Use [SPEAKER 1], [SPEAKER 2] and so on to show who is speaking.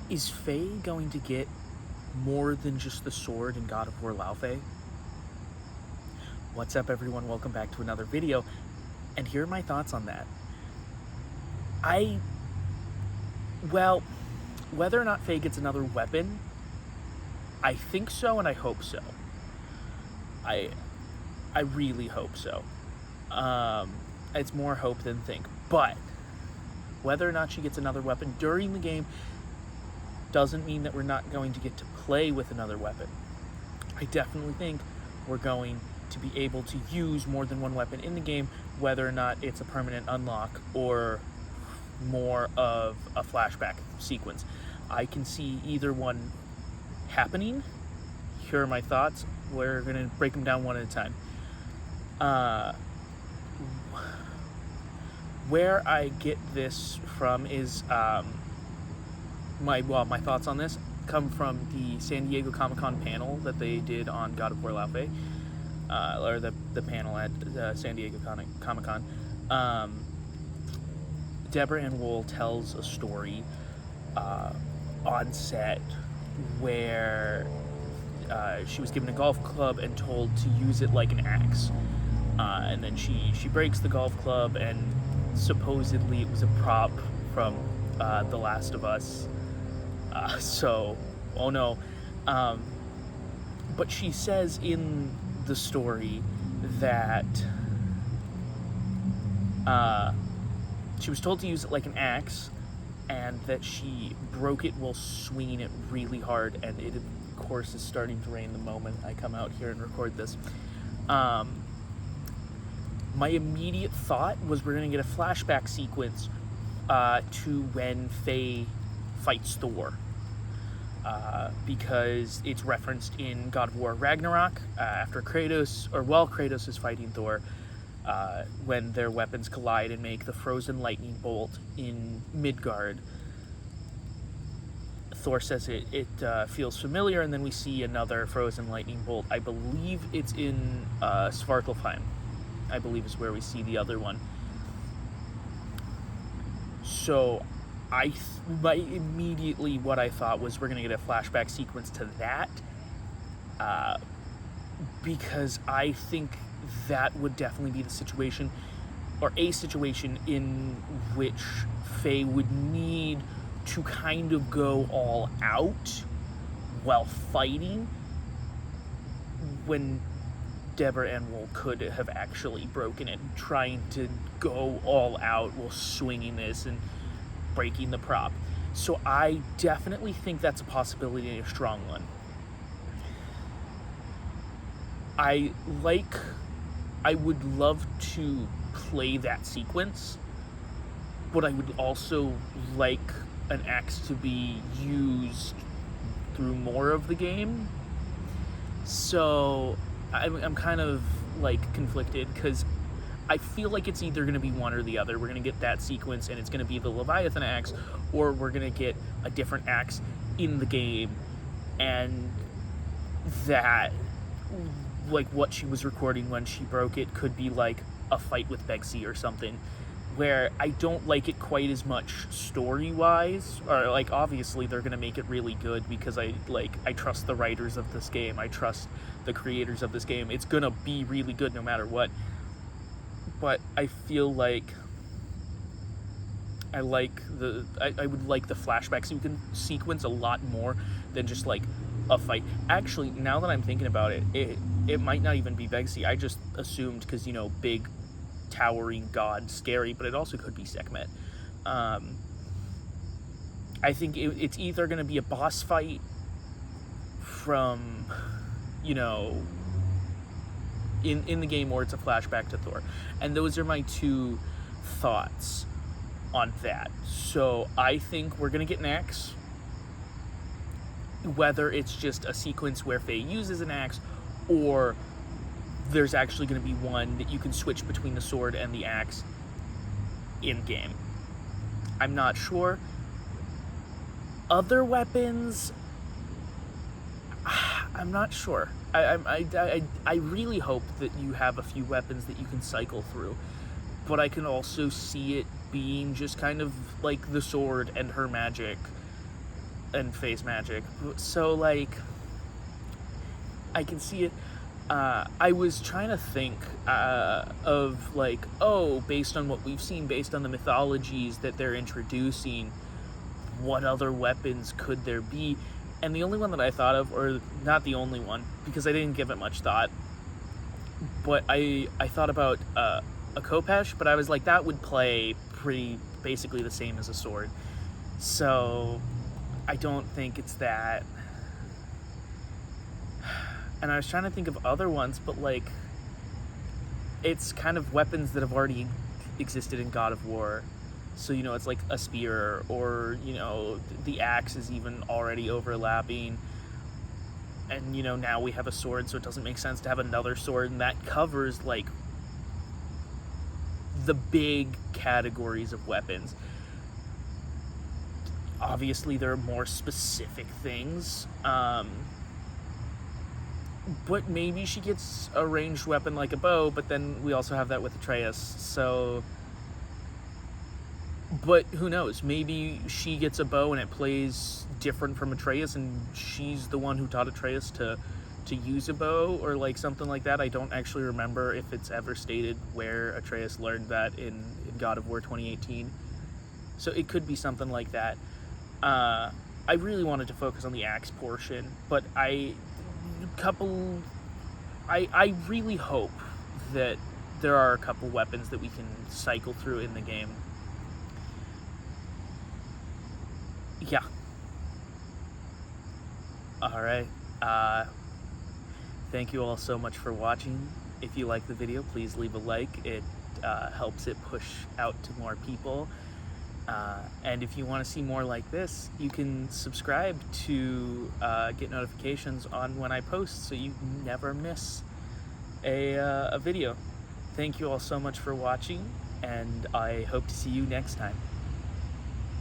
[SPEAKER 1] Is Faye going to get more than just the sword in God of War Laufey? What's up, everyone? Welcome back to another video, and here are my thoughts on that. Well, whether or not Faye gets another weapon, I think so, and I hope so. I really hope so. It's more hope than think. But whether or not she gets another weapon during the game doesn't mean that we're not going to get to play with another weapon. I definitely think we're going to be able to use more than one weapon in the game, whether or not it's a permanent unlock or more of a flashback sequence. I can see either one happening. Here are my thoughts. We're going to break them down one at a time. Where I get this from is my thoughts on this come from the San Diego Comic-Con panel that they did on God of War Laufey, or the panel at San Diego Comic-Con. Deborah Ann Wool tells a story on set where she was given a golf club and told to use it like an axe, and then she breaks the golf club, and supposedly it was a prop from The Last of Us. So, oh no. But she says in the story that she was told to use it like an axe, and that she broke it while swinging it really hard, and it, of course, is starting to rain the moment I come out here and record this. My immediate thought was we're going to get a flashback sequence to when Faye fights Thor. Because it's referenced in God of War Ragnarok, after Kratos, or while Kratos is fighting Thor, when their weapons collide and make the frozen lightning bolt in Midgard. Thor says it feels familiar, and then we see another frozen lightning bolt. I believe it's in Svartalfheim, I believe is where we see the other one. So immediately what I thought was we're going to get a flashback sequence to that, because I think that would definitely be the situation, or a situation in which Faye would need to kind of go all out while fighting, when Deborah Ann Wool could have actually broken it, trying to go all out while swinging this and breaking the prop. So I definitely think that's a possibility, and a strong one. I would love to play that sequence, but I would also like an axe to be used through more of the game. So I'm kind of like conflicted, because I feel like it's either going to be one or the other. We're going to get that sequence, and it's going to be the Leviathan axe, or we're going to get a different axe in the game, and that, like, what she was recording when she broke it could be like a fight with Begsy or something, where I don't like it quite as much story-wise, or, like, obviously they're going to make it really good, because I trust the writers of this game, I trust the creators of this game. It's going to be really good no matter what. But I feel like I would like the flashback sequence a lot more than just like a fight. Actually, now that I'm thinking about it, it might not even be Begsy. I just assumed, because, you know, big towering god, scary, but it also could be Sekhmet. I think it's either going to be a boss fight from, you know, in the game, or it's a flashback to Thor. And those are my two thoughts on that. So I think we're going to get an axe, whether it's just a sequence where Faye uses an axe, or there's actually going to be one that you can switch between the sword and the axe in-game. I'm not sure. Other weapons, I'm not sure. I really hope that you have a few weapons that you can cycle through, but I can also see it being just kind of like the sword and her magic and Faye's magic. So, like, I can see it. I was trying to think of, like, oh, based on what we've seen, based on the mythologies that they're introducing, what other weapons could there be? And the only one that I thought of, or not the only one, because I didn't give it much thought, but I thought about a Khopesh, but I was like, that would play pretty basically the same as a sword. So I don't think it's that. And I was trying to think of other ones, but like, it's kind of weapons that have already existed in God of War. So, you know, it's like a spear, or, you know, the axe is even already overlapping. And, you know, now we have a sword, so it doesn't make sense to have another sword, and that covers, like, the big categories of weapons. Obviously, there are more specific things, but maybe she gets a ranged weapon like a bow, but then we also have that with Atreus, so... But who knows? Maybe she gets a bow and it plays different from Atreus, and she's the one who taught Atreus to use a bow, or like something like that. I don't actually remember if it's ever stated where Atreus learned that in God of War 2018. So it could be something like that. I really wanted to focus on the axe portion, but I really hope that there are a couple weapons that we can cycle through in the game. Yeah. Alright. Thank you all so much for watching. If you like the video, please leave a like. It helps it push out to more people. And if you want to see more like this, you can subscribe to get notifications on when I post, so you never miss a video. Thank you all so much for watching, and I hope to see you next time.